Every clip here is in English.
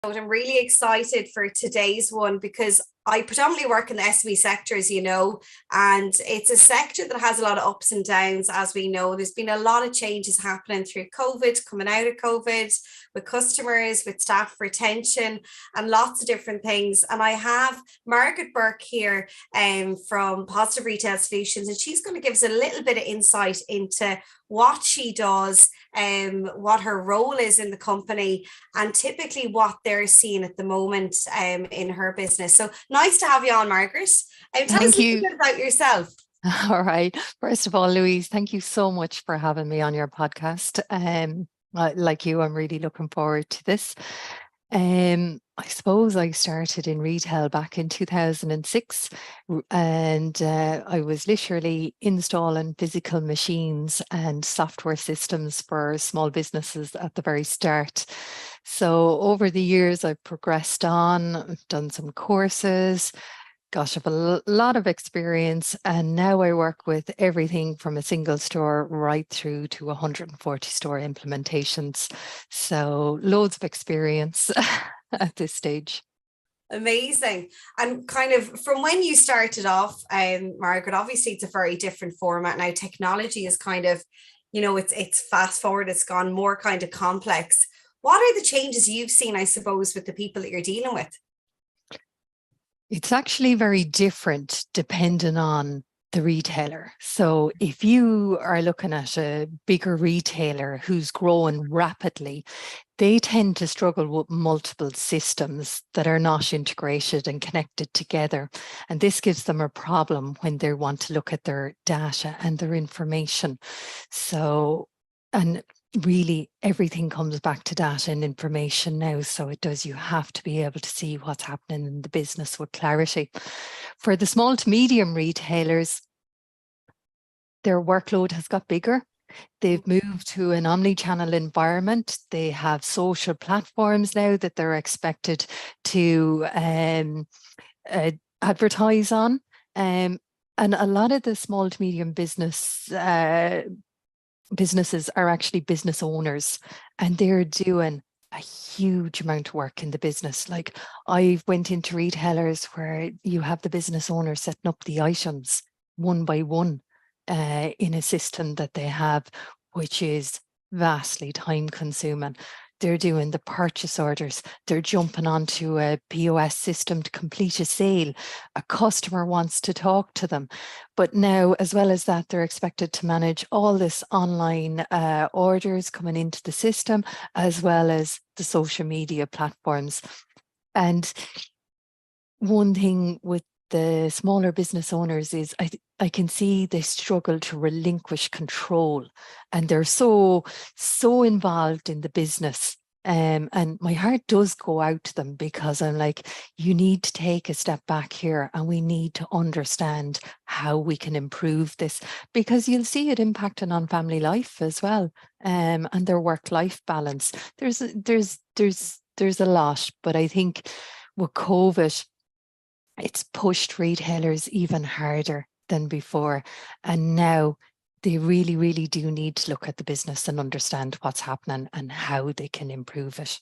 I'm really excited for today's one because I predominantly work in the SME sector, as you know, and it's a sector that has a lot of ups and downs, as we know. There's been a lot of changes happening through COVID, coming out of COVID, with customers, with staff retention, and lots of different things. And I have Margaret Burke here from Positive Retail Solutions, and she's going to give us a little bit of insight into what she does, what her role is in the company, and typically what they're seeing at the moment in her business. So nice to have you on, Margaret. Tell us Thank a little you. bit about yourself. All right. First of all, Louise, thank you so much for having me on your podcast. Like you, I'm really looking forward to this. I suppose I started in retail back in 2006, and I was literally installing physical machines and software systems for small businesses at the very start. So over the years, I've progressed on, I've done some courses. Gosh, I've a lot of experience, and now I work with everything from a single store right through to 140 store implementations. So loads of experience at this stage. Amazing. And kind of from when you started off, Margaret, obviously it's a very different format now. Technology is kind of, it's fast forward, it's gone more kind of complex. What are the changes you've seen, I suppose, with the people that you're dealing with? It's actually very different depending on the retailer. So if you are looking at a bigger retailer who's growing rapidly, they tend to struggle with multiple systems that are not integrated and connected together. And this gives them a problem when they want to look at their data and their information. And really everything comes back to data and information now. So it does, you have to be able to see what's happening in the business with clarity. For the small to medium retailers, their workload has got bigger. They've moved to an omni-channel environment. They have social platforms now that they're expected to advertise on. And a lot of the small to medium businesses are actually business owners, and they're doing a huge amount of work in the business. Like, I went into retailers where you have the business owner setting up the items one by one in a system that they have, which is vastly time consuming. They're doing the purchase orders. They're jumping onto a POS system to complete a sale. A customer wants to talk to them. But now, as well as that, they're expected to manage all this online orders coming into the system, as well as the social media platforms. And one thing with the smaller business owners is I can see they struggle to relinquish control, and they're so involved in the business. And my heart does go out to them, because I'm like, you need to take a step back here, and we need to understand how we can improve this, because you'll see it impacting on family life as well, and their work-life balance. There's a lot, but I think with COVID, it's pushed retailers even harder than before. And now they really, really do need to look at the business and understand what's happening and how they can improve it.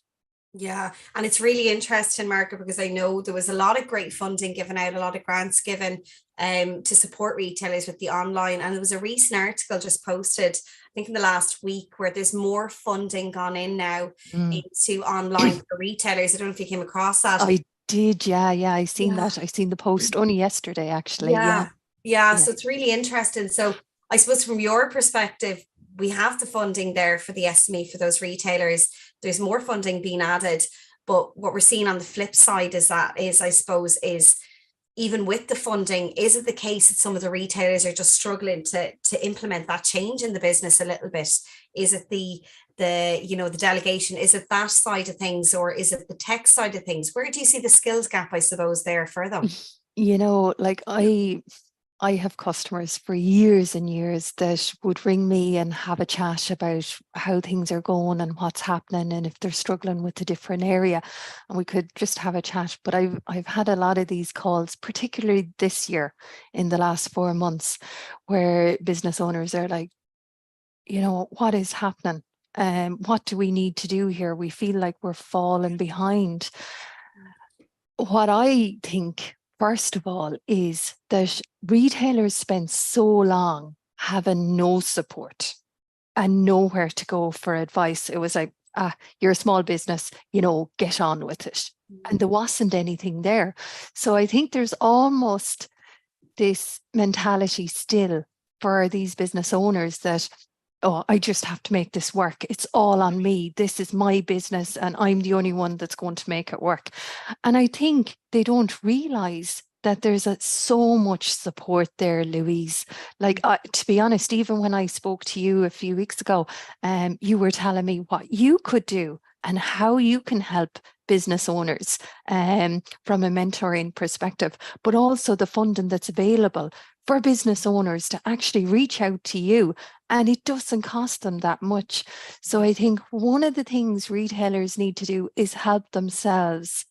Yeah, and it's really interesting, Margaret, because I know there was a lot of great funding given out, a lot of grants given to support retailers with the online. And there was a recent article just posted, I think in the last week, where there's more funding gone in now into online for retailers. I don't know if you came across that. I did, yeah. I seen that. I seen the post only yesterday, actually. Yeah. So it's really interesting. So I suppose from your perspective, we have the funding there for the SME, for those retailers. There's more funding being added. But what we're seeing on the flip side is even with the funding, is it the case that some of the retailers are just struggling to implement that change in the business a little bit? Is it the delegation? Is it that side of things, or is it the tech side of things? Where do you see the skills gap, I suppose, there for them? Like I have customers for years and years that would ring me and have a chat about how things are going and what's happening, and if they're struggling with a different area, and we could just have a chat. But I've had a lot of these calls, particularly this year, in the last 4 months, where business owners are like, what is happening? What do we need to do here? We feel like we're falling behind. What I think, first of all, is that retailers spend so long having no support and nowhere to go for advice. It was like, you're a small business, get on with it. And there wasn't anything there. So I think there's almost this mentality still for these business owners that, oh, I just have to make this work. It's all on me. This is my business and I'm the only one that's going to make it work. And I think they don't realize that there's so much support there, Louise. Like, to be honest, even when I spoke to you a few weeks ago, you were telling me what you could do and how you can help business owners from a mentoring perspective, but also the funding that's available for business owners to actually reach out to you, and it doesn't cost them that much. So I think one of the things retailers need to do is help themselves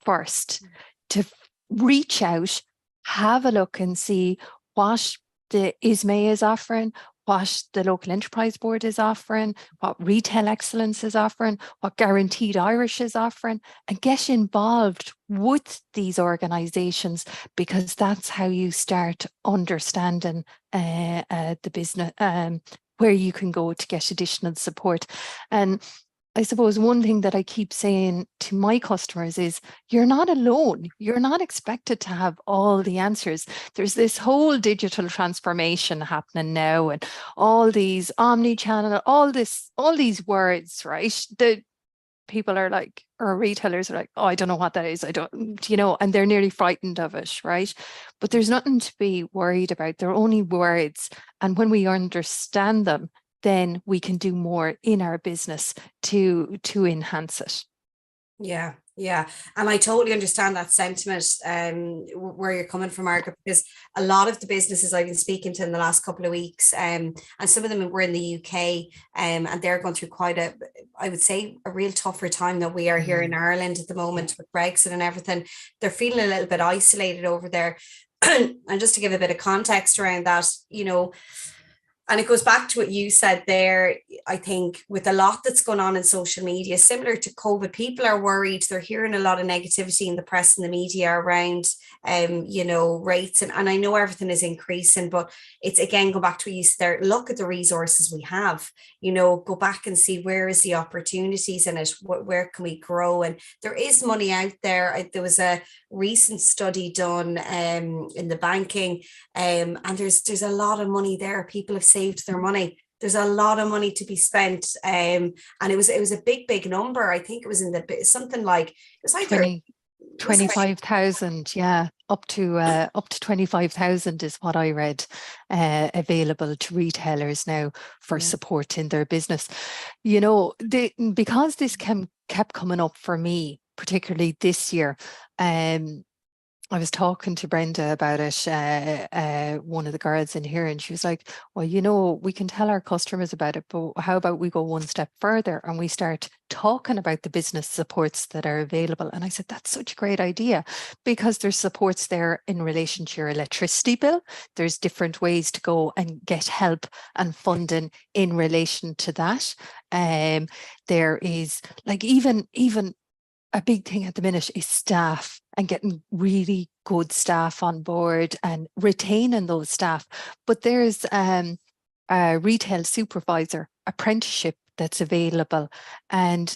first, to reach out, have a look and see what the ISME is offering, what the local enterprise board is offering, what Retail Excellence is offering, what Guaranteed Irish is offering, and get involved with these organisations, because that's how you start understanding the business, where you can go to get additional support. And I suppose one thing that I keep saying to my customers is, you're not alone. You're not expected to have all the answers. There's this whole digital transformation happening now, and all these omni-channel, all these words, right? That people are like, or retailers are like, oh, I don't know what that is. I don't, and they're nearly frightened of it, right? But there's nothing to be worried about. They're only words. And when we understand them, then we can do more in our business to enhance it. Yeah, yeah. And I totally understand that sentiment, where you're coming from, Margaret, because a lot of the businesses I've been speaking to in the last couple of weeks, and some of them were in the UK, and they're going through quite I would say, a real tougher time that we are here in Ireland at the moment with Brexit and everything. They're feeling a little bit isolated over there. And just to give a bit of context around that, and it goes back to what you said there. I think with a lot that's going on in social media, similar to COVID, people are worried. They're hearing a lot of negativity in the press and the media around, rates. And I know everything is increasing, but it's, again, go back to what you said there. Look at the resources we have, go back and see where is the opportunities in it. Where can we grow? And there is money out there. There was a recent study done in the banking, and there's a lot of money there. People have saved their money. There's a lot of money to be spent, and it was a big number. I think it was in something like, it was either 25,000, yeah, up to 25,000 is what I read, available to retailers now for support in their business. Because this kept coming up for me, particularly this year. I was talking to Brenda about it, one of the girls in here, and she was like, well, we can tell our customers about it, but how about we go one step further and we start talking about the business supports that are available? And I said, that's such a great idea, because there's supports there in relation to your electricity bill. There's different ways to go and get help and funding in relation to that. There is, like, even a big thing at the minute is staff, and getting really good staff on board and retaining those staff. But there's a retail supervisor apprenticeship that's available, and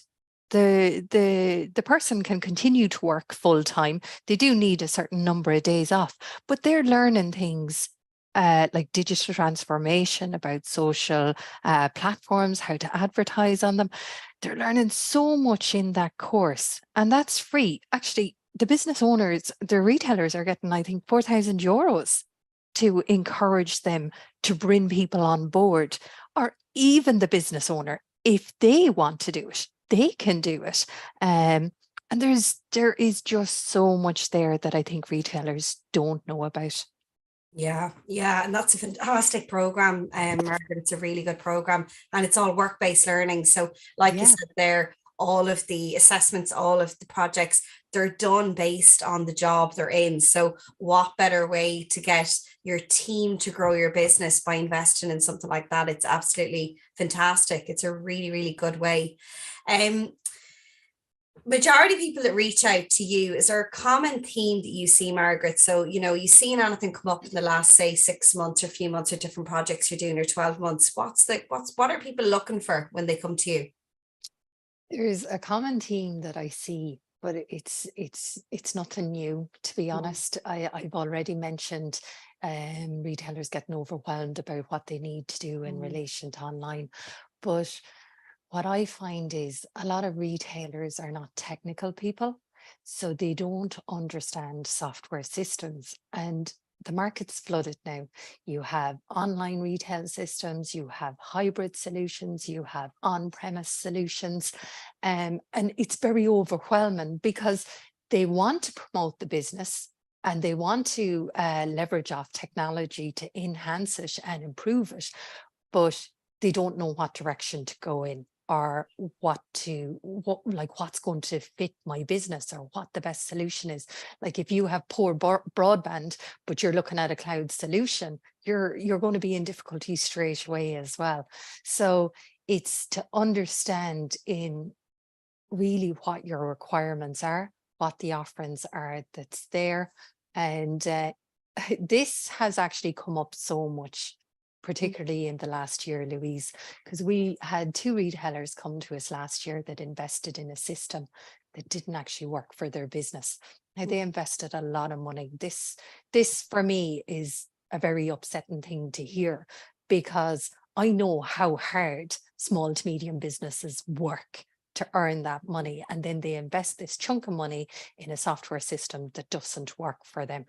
the person can continue to work full time. They do need a certain number of days off, but they're learning things like digital transformation, about social platforms, how to advertise on them. They're learning so much in that course, and that's free. Actually, the business owners, the retailers are getting, I think, €4,000 to encourage them to bring people on board, or even the business owner, if they want to do it, they can do it. And there is just so much there that I think retailers don't know about. Yeah, and that's a fantastic program, Margaret. It's a really good program, and it's all work-based learning. So, like you said there, all of the assessments, all of the projects, they're done based on the job they're in. So what better way to get your team to grow your business by investing in something like that, it's absolutely fantastic. It's a really, really good way. Majority of people that reach out to you, is there a common theme that you see, Margaret? So, you seen anything come up in the last, say, 6 months or few months, or different projects you're doing, or 12 months? What are people looking for when they come to you? There's a common theme that I see, but it's nothing new, to be honest. I've already mentioned retailers getting overwhelmed about what they need to do in relation to online. But what I find is a lot of retailers are not technical people, so they don't understand software systems. And the market's flooded now. You have online retail systems, you have hybrid solutions, you have on-premise solutions, and it's very overwhelming because they want to promote the business and they want to leverage off technology to enhance it and improve it, but they don't know what direction to go in, or what's going to fit my business, or what the best solution is. Like if you have poor broadband, but you're looking at a cloud solution, you're going to be in difficulty straight away as well. So it's to understand in really what your requirements are, what the offerings are that's there. And this has actually come up so much, particularly in the last year, Louise, because we had 2 retailers come to us last year that invested in a system that didn't actually work for their business. Now, they invested a lot of money. This for me is a very upsetting thing to hear, because I know how hard small to medium businesses work to earn that money, and then they invest this chunk of money in a software system that doesn't work for them.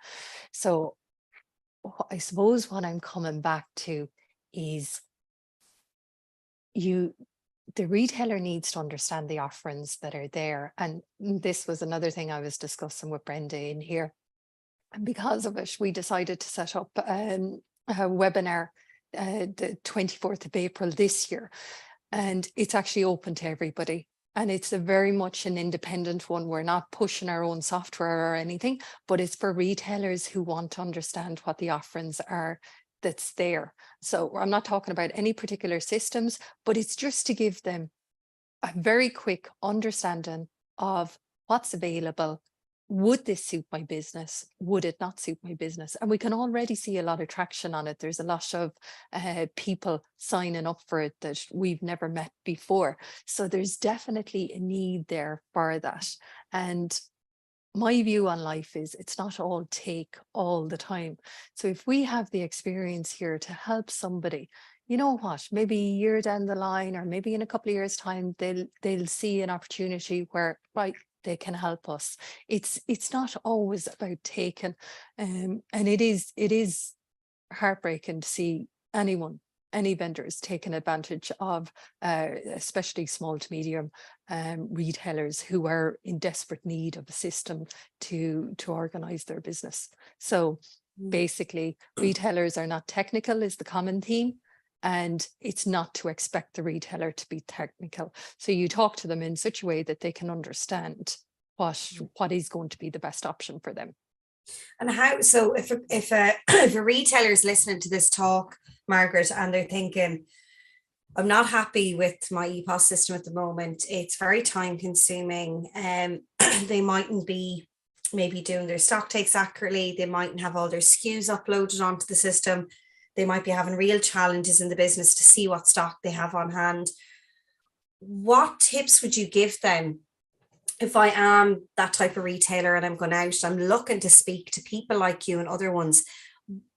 So I suppose what I'm coming back to is the retailer needs to understand the offerings that are there. And this was another thing I was discussing with Brenda in here. And because of it, we decided to set up a webinar the 24th of April this year. And it's actually open to everybody. And it's a very much an independent one. We're not pushing our own software or anything, but it's for retailers who want to understand what the offerings are that's there. So I'm not talking about any particular systems, but it's just to give them a very quick understanding of what's available. Would this suit my business? Would it not suit my business? And we can already see a lot of traction on it. There's a lot of people signing up for it that we've never met before. So there's definitely a need there for that. And my view on life is it's not all take all the time. So if we have the experience here to help somebody, you know what, maybe a year down the line, or maybe in a couple of years' time, they'll see an opportunity where, right, they can help us. It's not always about taking, and it is heartbreaking to see any vendors taking advantage of, especially small to medium retailers who are in desperate need of a system to organize their business. So basically, retailers are not technical is the common theme. And it's not to expect the retailer to be technical. So you talk to them in such a way that they can understand what is going to be the best option for them. And how, so if if a retailer is listening to this talk, Margaret, and they're thinking, I'm not happy with my EPOS system at the moment, it's very time consuming, they mightn't be maybe doing their stock takes accurately, they mightn't have all their SKUs uploaded onto the system, they might be having real challenges in the business to see what stock they have on hand. What tips would you give them? If I am that type of retailer and I'm going out, I'm looking to speak to people like you and other ones,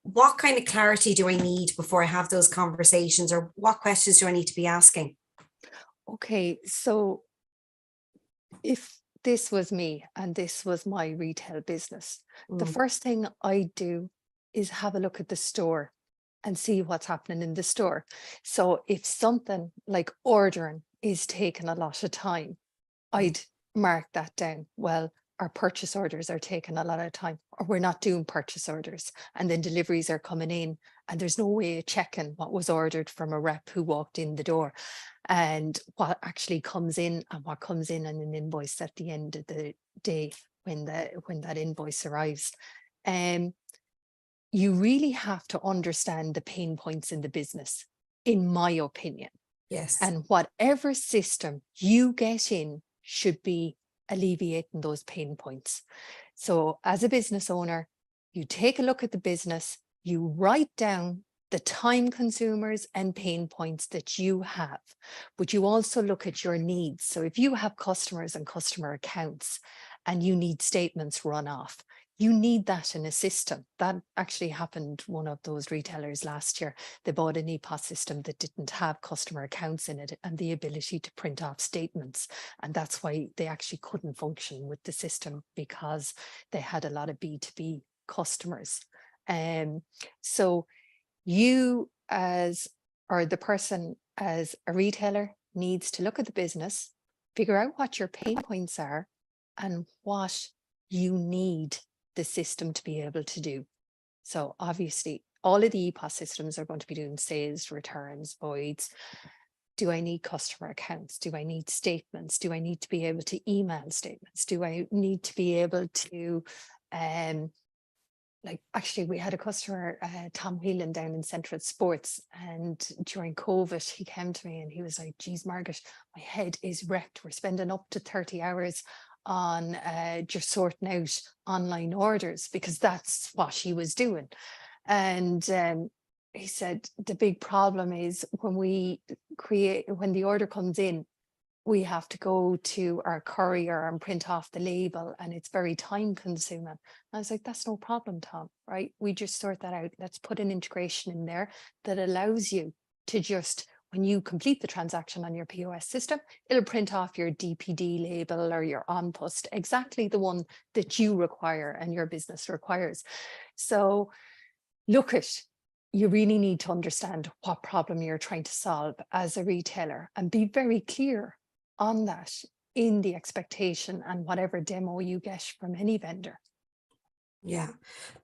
what kind of clarity do I need before I have those conversations, or what questions do I need to be asking? Okay, so if this was me and this was my retail business, the first thing I do is have a look at the store and see what's happening in the store. So if something like ordering is taking a lot of time, I'd mark that down. Well, our purchase orders are taking a lot of time, or we're not doing purchase orders, and then deliveries are coming in and there's no way of checking what was ordered from a rep who walked in the door, and what actually comes in and what comes in on an invoice at the end of the day when that invoice arrives. you really have to understand the pain points in the business, in my opinion. Yes. And whatever system you get in should be alleviating those pain points. So as a business owner, you take a look at the business, you write down the time consumers and pain points that you have, but you also look at your needs. So if you have customers and customer accounts and you need statements run off, you need that in a system. That actually happened one of those retailers last year. They bought an EPOS system that didn't have customer accounts in it and the ability to print off statements. And that's why they actually couldn't function with the system, because they had a lot of B2B customers. So you or the person as a retailer needs to look at the business, figure out what your pain points are and what you need the system to be able to do. So obviously all of the EPOS systems are going to be doing sales, returns, voids. Do I need customer accounts? Do I need statements? Do I need to be able to email statements? Do I need to be able to, like actually we had a customer, Tom Whelan down in Central Sports, and during COVID, he came to me and he was like, geez, Margaret, my head is wrecked. We're spending up to 30 hours on just sorting out online orders, because that's what he was doing. And he said the big problem is when the order comes in, we have to go to our courier and print off the label, and it's very time consuming. I was like, that's no problem, Tom, right? We just sort that out. Let's put an integration in there that allows you to just, when you complete the transaction on your POS system, it'll print off your DPD label or your on-post, exactly the one that you require and your business requires. So look you really need to understand what problem you're trying to solve as a retailer and be very clear on that in the expectation and whatever demo you get from any vendor. Yeah,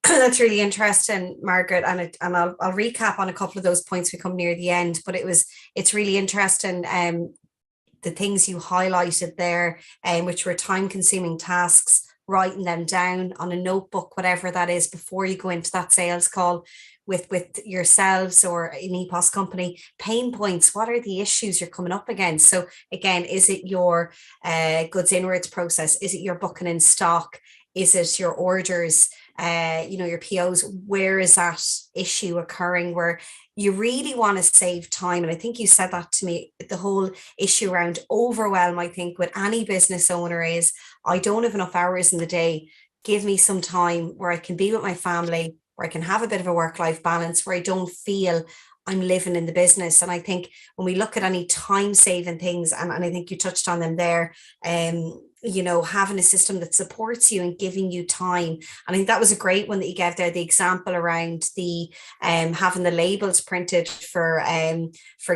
that's really interesting, Margaret. And I'll recap on a couple of those points we come near the end, but it's really interesting. The things you highlighted there, which were time consuming tasks, writing them down on a notebook, whatever that is, before you go into that sales call with yourselves or an EPOS company. Pain points, what are the issues you're coming up against? So again, is it your goods inwards process? Is it your booking in stock? Is it your orders, your POs? Where is that issue occurring, where you really want to save time? And I think you said that to me, the whole issue around overwhelm, I think with any business owner is, I don't have enough hours in the day. Give me some time where I can be with my family, where I can have a bit of a work-life balance, where I don't feel I'm living in the business. And I think when we look at any time-saving things, and I think you touched on them there, having a system that supports you and giving you time. I think that was a great one that you gave there, the example around the having the labels printed for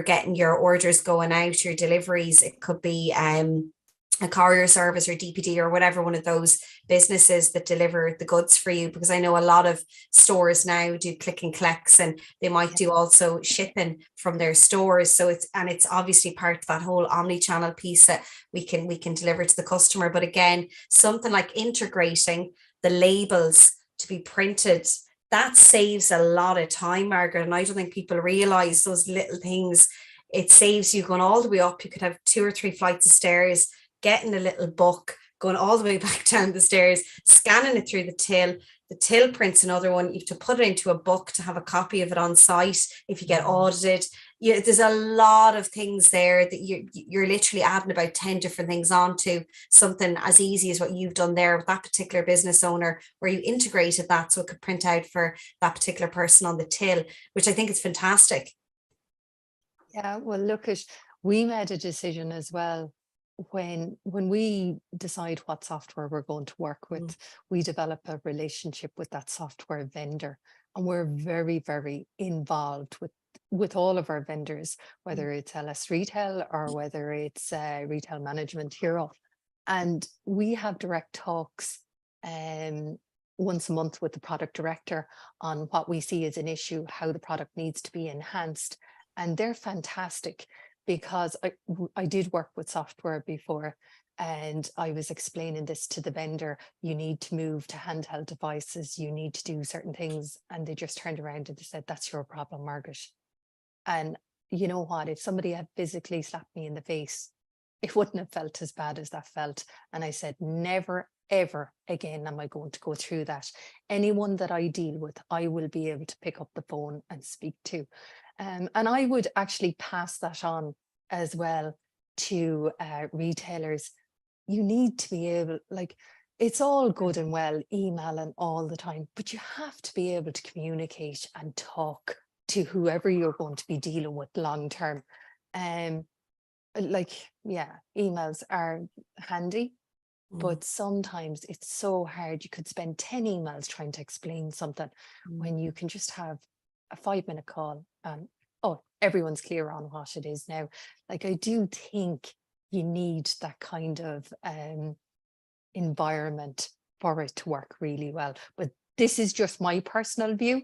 getting your orders going out, your deliveries. It could be a courier service or DPD or whatever, one of those businesses that deliver the goods for you, because I know a lot of stores now do click and collects, and they might do also shipping from their stores. So it's obviously part of that whole omni-channel piece that we can deliver to the customer. But again, something like integrating the labels to be printed, that saves a lot of time, Margaret. And I don't think people realize those little things. It saves you going all the way up. You could have 2 or 3 flights of stairs, getting a little book, going all the way back down the stairs, scanning it through the till prints another one. You have to put it into a book to have a copy of it on site if you get audited. There's a lot of things there that you're literally adding about 10 different things onto something as easy as what you've done there with that particular business owner, where you integrated that so it could print out for that particular person on the till, which I think is fantastic. Yeah, well, we made a decision as well. When we decide what software we're going to work with, we develop a relationship with that software vendor, and we're very, very involved with all of our vendors, whether it's LS Retail or whether it's Retail Management Hero. And we have direct talks once a month with the product director on what we see as an issue, how the product needs to be enhanced. And they're fantastic, because I did work with software before, And I was explaining this to the vendor, you need to move to handheld devices, you need to do certain things. And they just turned around and they said, that's your problem, Margaret. And you know what, if somebody had physically slapped me in the face, it wouldn't have felt as bad as that felt. And I said, never, ever again am I going to go through that. Anyone that I deal with, I will be able to pick up the phone and speak to. And I would actually pass that on as well to retailers. You need to be able, like, it's all good and well emailing all the time, but you have to be able to communicate and talk to whoever you're going to be dealing with long term. Like, yeah, emails are handy, but sometimes it's so hard. You could spend 10 emails trying to explain something when you can just have a 5-minute call and, oh, everyone's clear on what it is now. Like, I do think you need that kind of environment for it to work really well. But this is just my personal view.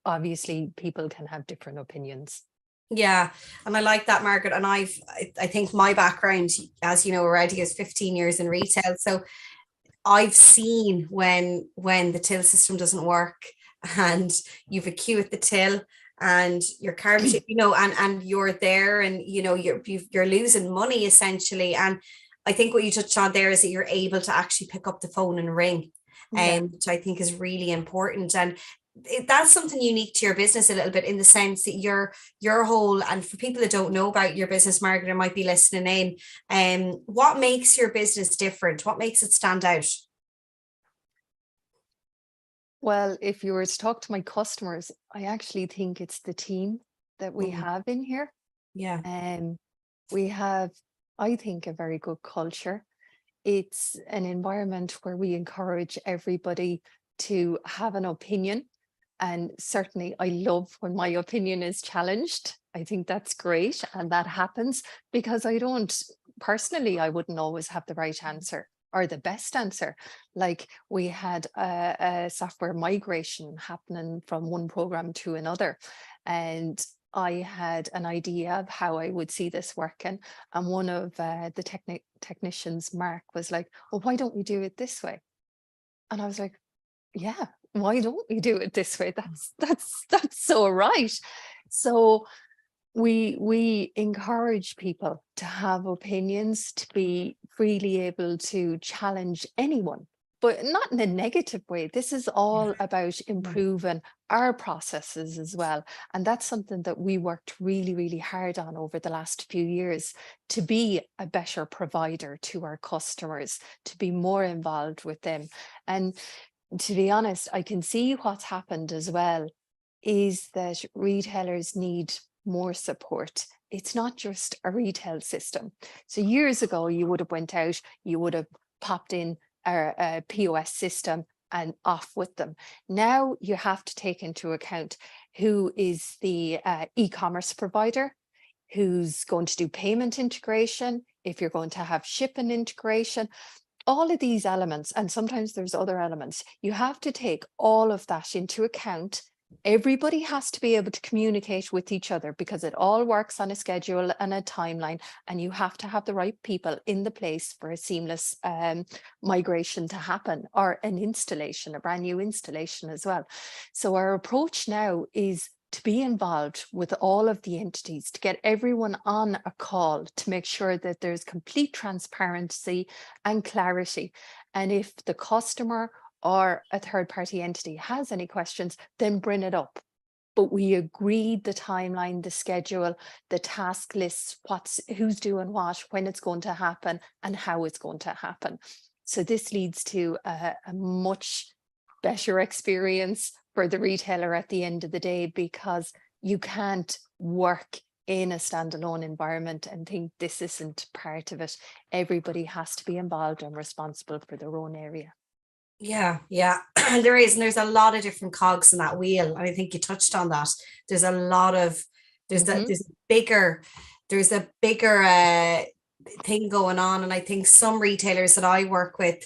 Obviously, people can have different opinions. Yeah, and I like that, Margaret. And I think my background, as you know already, is 15 years in retail. So I've seen when the till system doesn't work and you've a queue at the till and your car machine, and you're there and you're losing money essentially. And I think what you touched on there is that you're able to actually pick up the phone and ring, which I think is really important. And that's something unique to your business a little bit, in the sense that your whole, and for people that don't know about your business, Margaret, might be listening in, what makes your business different? What makes it stand out? Well, if you were to talk to my customers, I actually think it's the team that we have in here. Yeah. We have, I think, a very good culture. It's an environment where we encourage everybody to have an opinion. And certainly I love when my opinion is challenged. I think that's great. And that happens because I wouldn't always have the right answer or the best answer. Like, we had a software migration happening from one program to another. And I had an idea of how I would see this working. And one of the technicians, Mark, was like, well, why don't we do it this way? And I was like, yeah, why don't we do it this way? That's so right. So we encourage people to have opinions, to be freely able to challenge anyone, but not in a negative way. This is all about improving our processes as well. And that's something that we worked really, really hard on over the last few years, to be a better provider to our customers, to be more involved with them. And to be honest, I can see what's happened as well is that retailers need more support. It's not just a retail system. So years ago, you would have went out, you would have popped in a POS system and off with them. Now you have to take into account who is the e-commerce provider, who's going to do payment integration, if you're going to have shipping integration, all of these elements, and sometimes there's other elements. You have to take all of that into account. Everybody has to be able to communicate with each other because it all works on a schedule and a timeline, and you have to have the right people in the place for a seamless migration to happen, or an installation, a brand new installation as well. So our approach now is to be involved with all of the entities, to get everyone on a call, to make sure that there's complete transparency and clarity. And if the customer or a third-party entity has any questions, then bring it up. But we agreed the timeline, the schedule, the task lists, who's doing what, when it's going to happen, and how it's going to happen. So this leads to a much better experience for the retailer at the end of the day, because you can't work in a standalone environment and think this isn't part of it. Everybody has to be involved and responsible for their own area. Yeah. There is, and there's a lot of different cogs in that wheel. And I think you touched on that. There's a lot of, there's a bigger thing going on. And I think some retailers that I work with,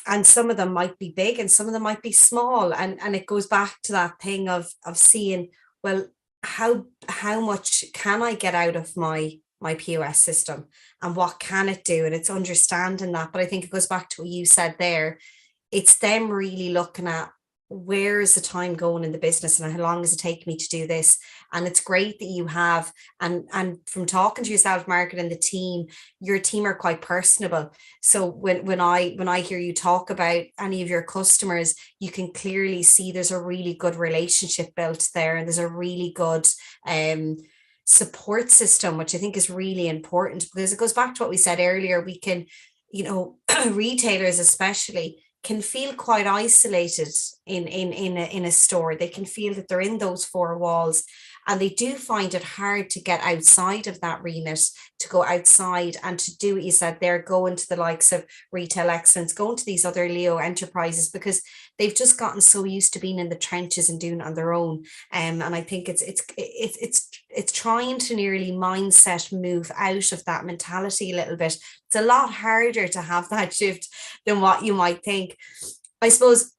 and some of them might be big and some of them might be small. And it goes back to that thing of seeing, well, how much can I get out of my my POS system and what can it do? And it's understanding that. But I think it goes back to what you said there. It's them really looking at where is the time going in the business and how long does it take me to do this. And it's great that you have, and from talking to yourself, Margaret, and the team, your team are quite personable. So when I hear you talk about any of your customers, you can clearly see there's a really good relationship built there, and there's a really good support system, which I think is really important, because it goes back to what we said earlier. We can, retailers especially can feel quite isolated in a store. They can feel that they're in those four walls, and they do find it hard to get outside of that remit, to go outside and to do what you said there, going to the likes of Retail Excellence, going to these other Leo enterprises, because they've just gotten so used to being in the trenches and doing it on their own. And I think it's trying to nearly mindset move out of that mentality a little bit. It's a lot harder to have that shift than what you might think. I suppose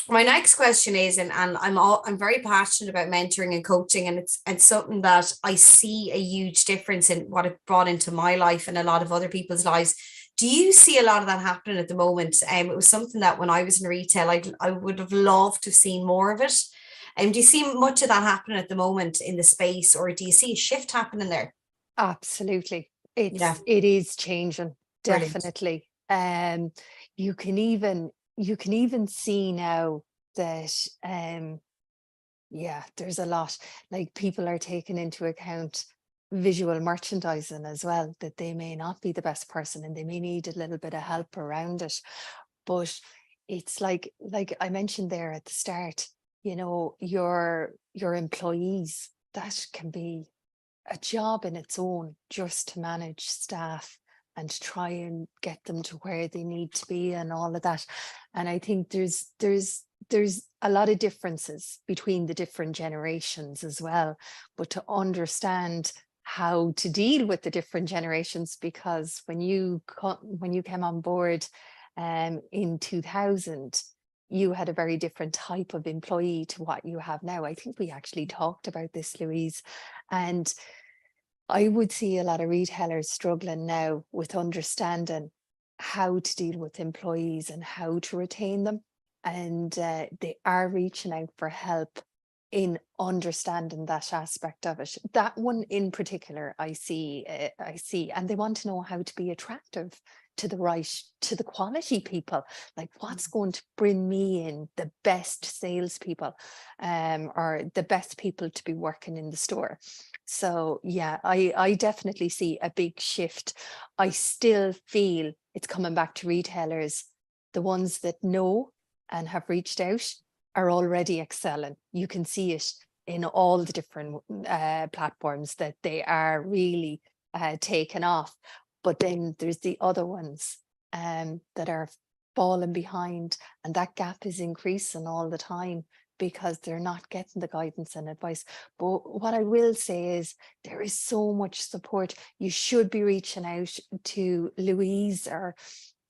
my next question is, and I'm very passionate about mentoring and coaching, and it's something that I see a huge difference in what it brought into my life and a lot of other people's lives. Do you see a lot of that happening at the moment? It was something that when I was in retail, I would have loved to have seen more of it. Do you see much of that happening at the moment in the space, or do you see a shift happening there? Absolutely. Yeah, It is changing, brilliant. definitely. You can even see now that yeah, there's a lot, like, people are taking into account visual merchandising as well, that they may not be the best person and they may need a little bit of help around it. But it's like I mentioned there at the start, your employees, that can be a job in its own, just to manage staff and try and get them to where they need to be and all of that. And I think there's a lot of differences between the different generations as well, but to understand how to deal with the different generations, because when you came on board in 2000, you had a very different type of employee to what you have now. I think we actually talked about this, Louise. And I would see a lot of retailers struggling now with understanding how to deal with employees and how to retain them. And they are reaching out for help in understanding that aspect of it. That one in particular, I see, and they want to know how to be attractive to the quality people. Like, what's going to bring me in the best salespeople, or the best people to be working in the store. So yeah, I definitely see a big shift. I still feel it's coming back to retailers. The ones that know and have reached out are already excelling. You can see it in all the different platforms that they are really taken off. But then there's the other ones that are falling behind, and that gap is increasing all the time because they're not getting the guidance and advice. But what I will say is there is so much support. You should be reaching out to Louise or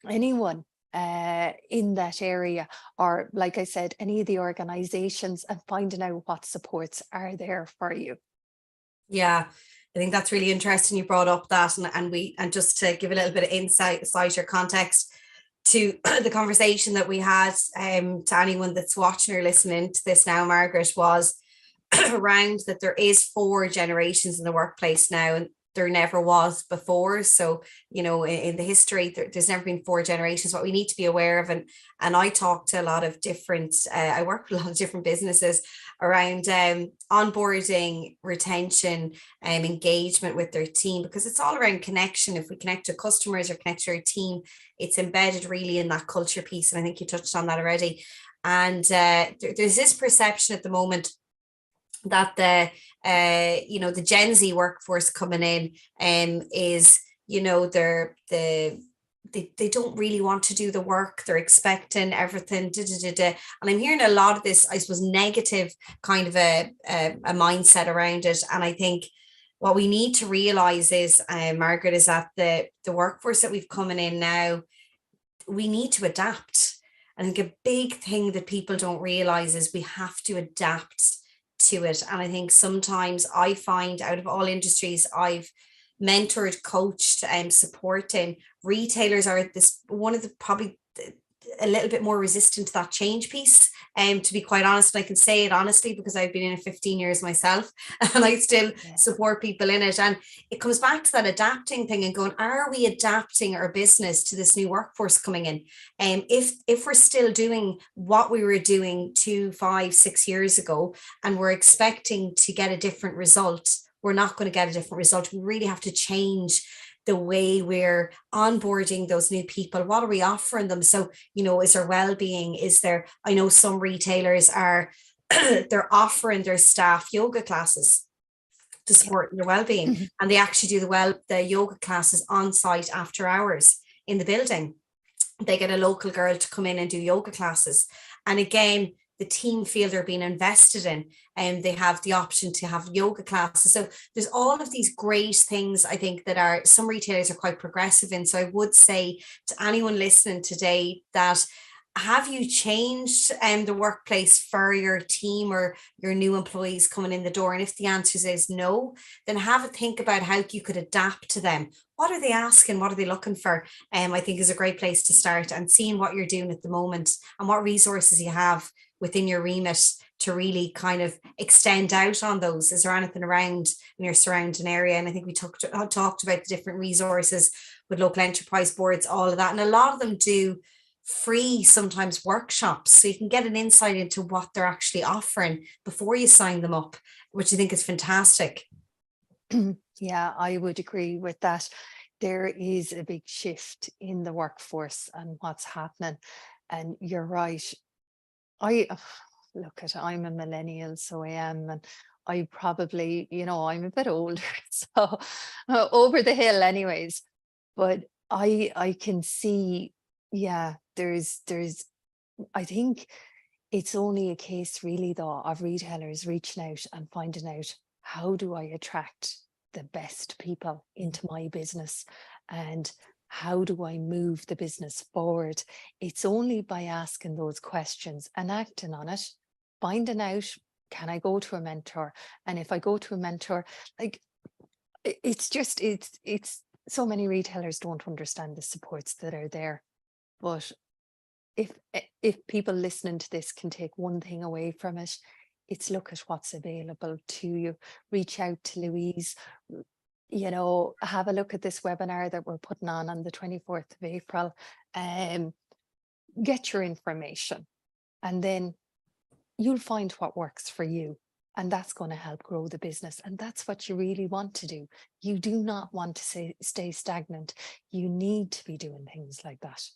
anyone in that area, or, like I said, any of the organizations, and finding out what supports are there for you. Yeah, I think that's really interesting. You brought up that, and just to give a little bit of insight or context to the conversation that we had, to anyone that's watching or listening to this now, Margaret, was around that there is four generations in the workplace now, and there never was before. So, in the history, there's never been four generations. What we need to be aware of, and I talk to a lot of different, I work with a lot of different businesses around onboarding, retention, and engagement with their team, because it's all around connection. If we connect to customers or connect to our team, it's embedded really in that culture piece. And I think you touched on that already. And there's this perception at the moment that the Gen Z workforce coming in is, they don't really want to do the work. They're expecting everything. And I'm hearing a lot of this, I suppose, negative kind of a mindset around it. And I think what we need to realize is, Margaret, is that the workforce that we've coming in now, we need to adapt. I think a big thing that people don't realize is we have to adapt to it. And I think sometimes I find, out of all industries I've mentored, coached, and supporting. Retailers are this one of the probably a little bit more resistant to that change piece. To be quite honest, and I can say it honestly because I've been in it 15 years myself, and I still support people in it. And it comes back to that adapting thing and going, are we adapting our business to this new workforce coming in? If we're still doing what we were doing 2, 5, 6 years ago, and we're expecting to get a different result, we're not going to get a different result. We really have to change the way we're onboarding those new people. What are we offering them? So, is there well-being? Is there, I know some retailers are, they're offering their staff yoga classes to support their well-being. And they actually do the yoga classes on site after hours in the building. They get a local girl to come in and do yoga classes. And again, the team feel they're being invested in, and they have the option to have yoga classes. So there's all of these great things, I think, that are some retailers are quite progressive in. So I would say to anyone listening today that, have you changed the workplace for your team or your new employees coming in the door? And if the answer is no, then have a think about how you could adapt to them. What are they asking? What are they looking for? I think is a great place to start, and seeing what you're doing at the moment and what resources you have within your remit to really kind of extend out on those. Is there anything around in your surrounding area? And I think we talked about the different resources with local enterprise boards, all of that. And a lot of them do free sometimes workshops, so you can get an insight into what they're actually offering before you sign them up, which I think is fantastic. Yeah, I would agree with that. There is a big shift in the workforce and what's happening. And you're right. I'm a millennial, so I am, and I probably, I'm a bit older, so over the hill anyways. But I can see, yeah, there's I think it's only a case really though of retailers reaching out and finding out, how do I attract the best people into my business, and how do I move the business forward? It's only by asking those questions and acting on it, finding out, can I go to a mentor? And if I go to a mentor, like, it's so many retailers don't understand the supports that are there. But if people listening to this can take one thing away from it, it's look at what's available to you. Reach out to Louise, have a look at this webinar that we're putting on the 24th of April. Get your information, and then you'll find what works for you. And that's going to help grow the business. And that's what you really want to do. You do not want to stay stagnant. You need to be doing things like that.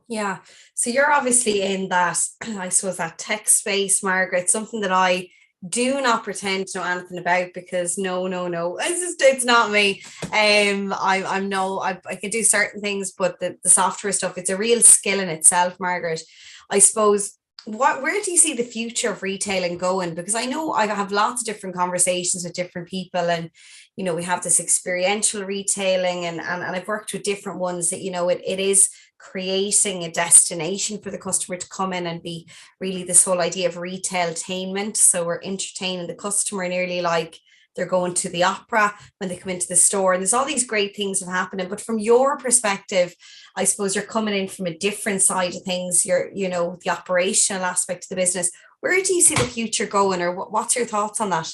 Yeah. So you're obviously in that, I suppose, that tech space, Margaret, something that I do not pretend to know anything about, because no, it's not me. I can do certain things, but the software stuff, it's a real skill in itself, Margaret. I suppose, where do you see the future of retailing going? Because I know I have lots of different conversations with different people, and we have this experiential retailing, and I've worked with different ones that it is creating a destination for the customer to come in and be really this whole idea of retailtainment. So we're entertaining the customer nearly like they're going to the opera when they come into the store. And there's all these great things that are happening. But from your perspective, I suppose you're coming in from a different side of things. You're, the operational aspect of the business. Where do you see the future going, or what's your thoughts on that?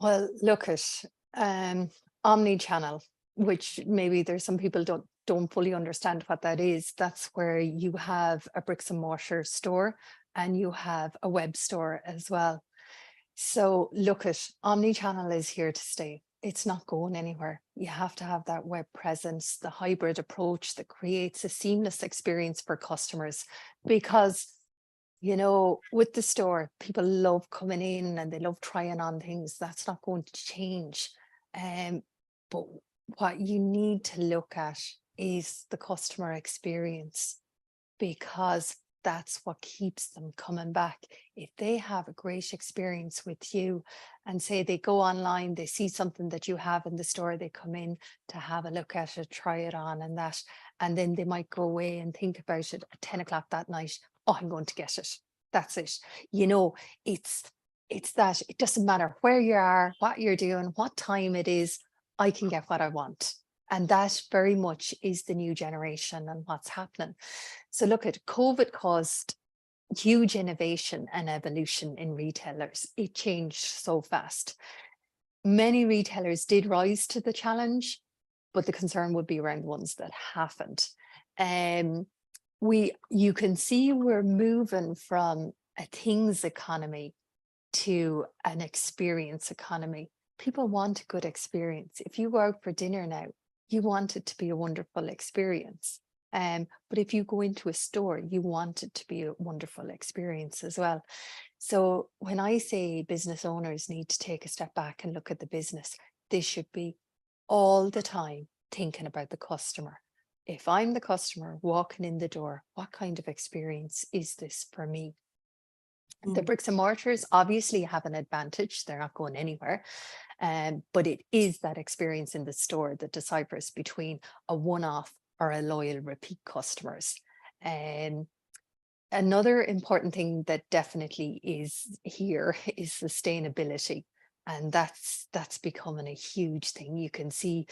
Well, look at omni-channel, which maybe there's some people don't fully understand what that is. That's where you have a bricks and mortar store and you have a web store as well. So look at omni-channel is here to stay. It's not going anywhere. You have to have that web presence, the hybrid approach that creates a seamless experience for customers, because with the store, people love coming in and they love trying on things. That's not going to change. But what you need to look at is the customer experience, because that's what keeps them coming back. If they have a great experience with you, and say they go online, they see something that you have in the store, they come in to have a look at it, try it on and then they might go away and think about it at 10 o'clock that night. Oh, I'm going to get it. That's it. It's that it doesn't matter where you are, what you're doing, what time it is. I can get what I want. And that very much is the new generation and what's happening. So look, at COVID caused huge innovation and evolution in retailers. It changed so fast. Many retailers did rise to the challenge, but the concern would be around the ones that haven't. You can see we're moving from a things economy to an experience economy. People want a good experience. If you go out for dinner now, you want it to be a wonderful experience. But if you go into a store, you want it to be a wonderful experience as well. So when I say business owners need to take a step back and look at the business, they should be all the time thinking about the customer. If I'm the customer walking in the door, what kind of experience is this for me? The bricks and mortars obviously have an advantage. They're not going anywhere. But it is that experience in the store that deciphers between a one-off or a loyal repeat customers. Another important thing that definitely is here is sustainability. And that's becoming a huge thing. You can see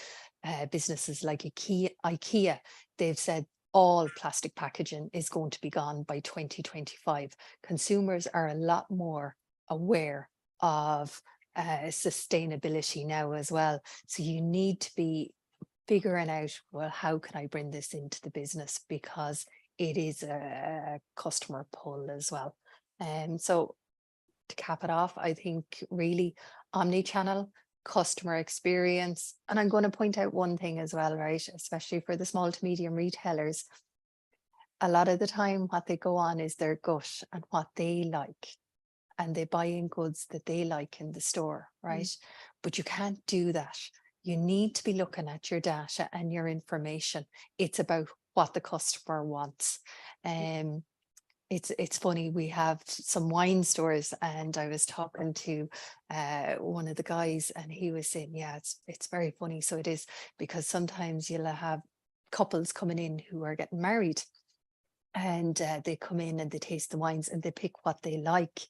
businesses like IKEA, they've said all plastic packaging is going to be gone by 2025. Consumers are a lot more aware of sustainability now as well. So you need to be figuring out, well, how can I bring this into the business? Because it is a customer pull as well. So to cap it off, I think really omni-channel customer experience. And I'm going to point out one thing as well, right? Especially for the small to medium retailers. A lot of the time what they go on is their gut and what they like. And they buy in goods that they like in the store, right? But you can't do that. You need to be looking at your data and your information. It's about what the customer wants. It's funny, we have some wine stores, and I was talking to one of the guys, and he was saying, yeah, it's very funny. So it is, because sometimes you'll have couples coming in who are getting married, and they come in and they taste the wines and they pick what they like.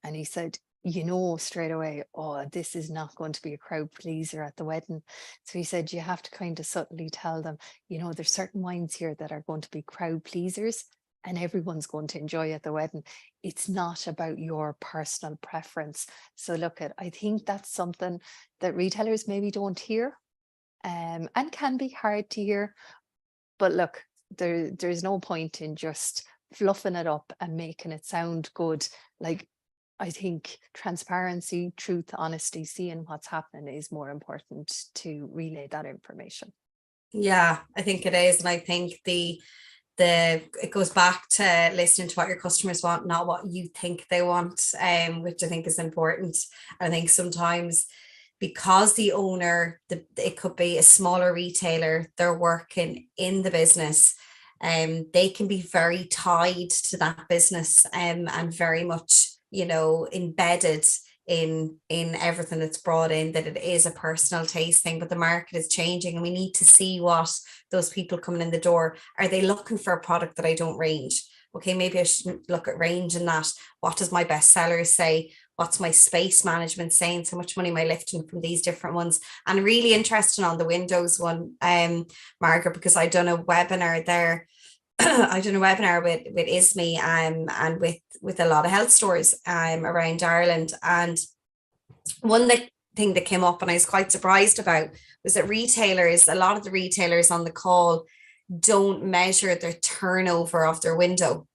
And he said, you know, straight away, oh, this is not going to be a crowd pleaser at the wedding. So he said, you have to kind of subtly tell them, you know, there's certain wines here that are going to be crowd pleasers and everyone's going to enjoy at the wedding. It's not about your personal preference. So look, I think that's something that retailers maybe don't hear, and can be hard to hear. But look, there's no point in just fluffing it up and making it sound good. Like, I think transparency, truth, honesty, seeing what's happening is more important to relay that information. Yeah, I think it is. And I think it goes back to listening to what your customers want, not what you think they want, which I think is important. I think sometimes because the owner, it could be a smaller retailer, they're working in the business, they can be very tied to that business, and very much, you know, embedded in everything that's brought in, that it is a personal taste thing. But the market is changing, and we need to see what those people coming in the door, are they looking for a product that I don't range? Okay, maybe I shouldn't look at range in that. What does my bestseller say? What's my space management saying? So much money am I lifting from these different ones? And really interesting on the Windows one, Margaret, because I done a webinar there. I done a webinar with ISME, and with a lot of health stores around Ireland. And one thing that came up and I was quite surprised about was that a lot of the retailers on the call don't measure their turnover of their window.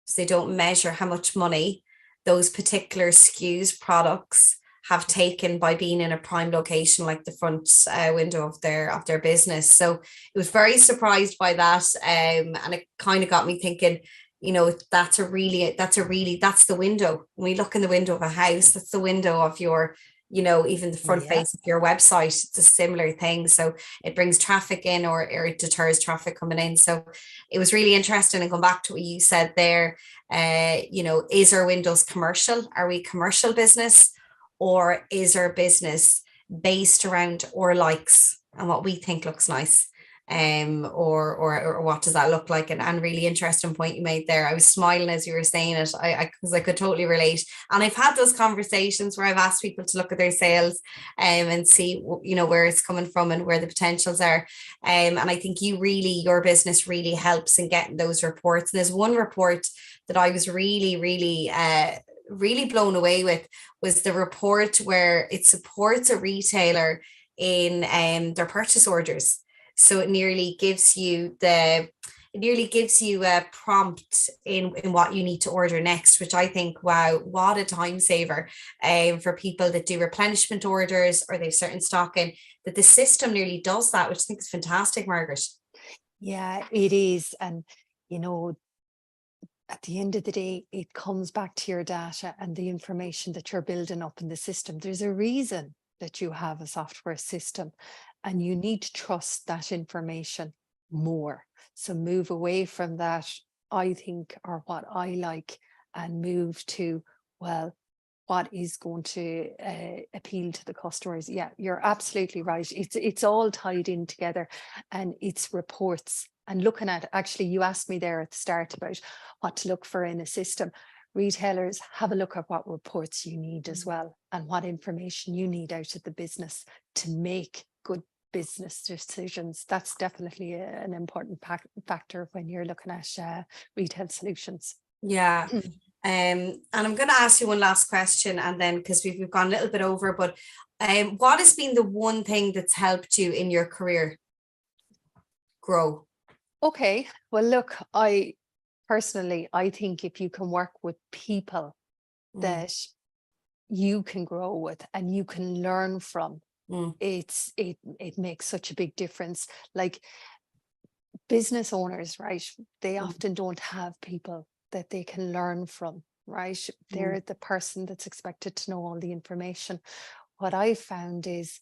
So they don't measure how much money those particular SKUs products have taken by being in a prime location, like the front window of their business. So it was very surprised by that, and it kind of got me thinking, you know, that's the window. When we look in the window of a house, that's the window of your, you know, even the front face of your website. It's a similar thing. So it brings traffic in, or it deters traffic coming in. So it was really interesting. And going back to what you said there, you know, is our windows commercial? Are we commercial business? Or is our business based around our likes and what we think looks nice? or what does that look like? And really interesting point you made there. I was smiling as you were saying it. Because I could totally relate. And I've had those conversations where I've asked people to look at their sales and see, where it's coming from and where the potentials are. And I think your business really helps in getting those reports. And there's one report that I was really, really really blown away with, was the report where it supports a retailer in their purchase orders. So it nearly gives you a prompt in what you need to order next, which I think, wow, what a time saver for people that do replenishment orders or they've certain stock in, that the system nearly does that, which I think is fantastic, Margaret. Yeah, it is. And, at the end of the day, it comes back to your data and the information that you're building up in the system. There's a reason that you have a software system, and you need to trust that information more. So move away from that, I think, or what I like, and move to, well, what is going to appeal to the customers. Yeah, you're absolutely right. It's all tied in together, and it's reports. And looking at, actually, you asked me there at the start about what to look for in a system. Retailers, have a look at what reports you need as well, and what information you need out of the business to make good business decisions. That's definitely an important factor when you're looking at retail solutions. Yeah. And I'm going to ask you one last question, and then, because we've gone a little bit over, but what has been the one thing that's helped you in your career grow? Okay, well, look, I think if you can work with people that you can grow with and you can learn from, it makes such a big difference. Like business owners, right? They often don't have people that they can learn from, right? They're the person that's expected to know all the information. What I found is,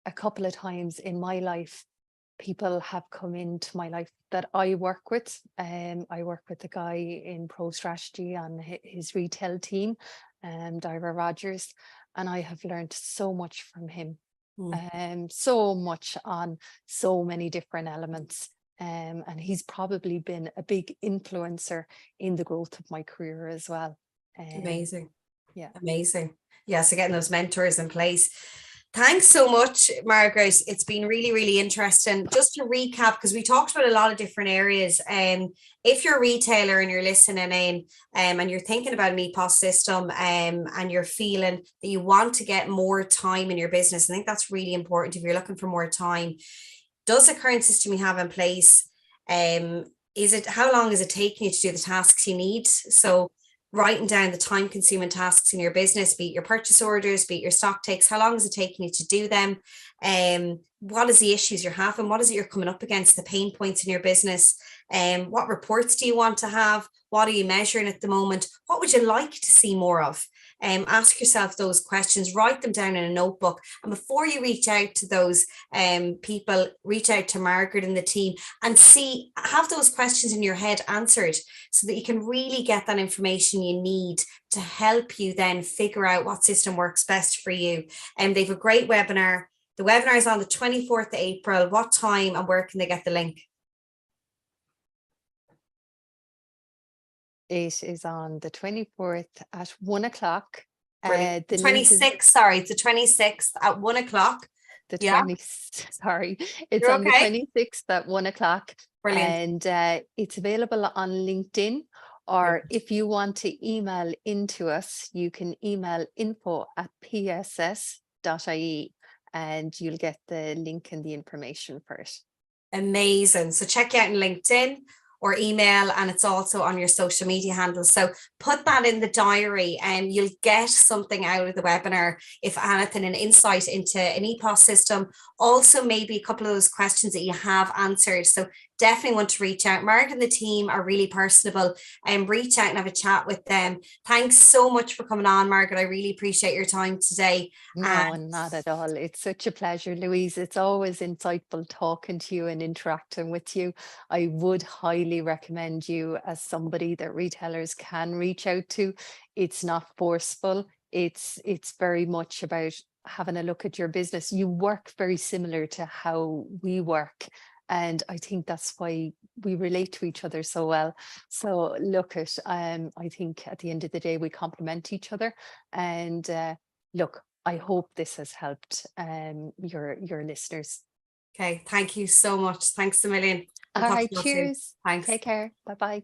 a couple of times in my life, people have come into my life that I work with. I work with the guy in Pro Strategy on his retail team, Ira Rogers, and I have learned so much from him. So much on so many different elements. And he's probably been a big influencer in the growth of my career as well. Amazing. Yeah. Amazing. Yeah, so getting those mentors in place. Thanks so much, Margaret. It's been really, really interesting. Just to recap, because we talked about a lot of different areas. If you're a retailer and you're listening in and you're thinking about an EPOS system and you're feeling that you want to get more time in your business, I think that's really important. If you're looking for more time, does the current system you have in place, how long is it taking you to do the tasks you need? So writing down the time consuming tasks in your business, be it your purchase orders, be it your stock takes, how long is it taking you to do them? What is the issues you're having? What is it you're coming up against, the pain points in your business? What reports do you want to have? What are you measuring at the moment? What would you like to see more of? Ask yourself those questions, write them down in a notebook. And before you reach out to those people, reach out to Margaret and the team and have those questions in your head answered, so that you can really get that information you need to help you then figure out what system works best for you. And they've a great webinar. The webinar is on the 24th of April. What time and where can they get the link? It is on the 24th at 1 o'clock. The 26th, sorry, it's the 26th at 1 o'clock. It's You're on the 26th at 1 o'clock. Brilliant. And it's available on LinkedIn, or if you want to email into us, you can email info@pss.ie and you'll get the link and the information for it. Amazing. So check out on LinkedIn or email, and it's also on your social media handles. So put that in the diary and you'll get something out of the webinar, if anything, an insight into an EPOS system. Also, maybe a couple of those questions that you have answered. So definitely want to reach out. Mark and the team are really personable, and reach out and have a chat with them. Thanks so much for coming on, Margaret. I really appreciate your time today. No, not at all. It's such a pleasure, Louise. It's always insightful talking to you and interacting with you. I would highly recommend you as somebody that retailers can reach out to. It's not forceful. It's very much about having a look at your business. You work very similar to how we work. And I think that's why we relate to each other so well. So look at, I think at the end of the day, we complement each other. And look, I hope this has helped your listeners. Okay, thank you so much. Thanks a million. We'll All talk right, to you soon. cheers. Thanks. Take care. Bye bye.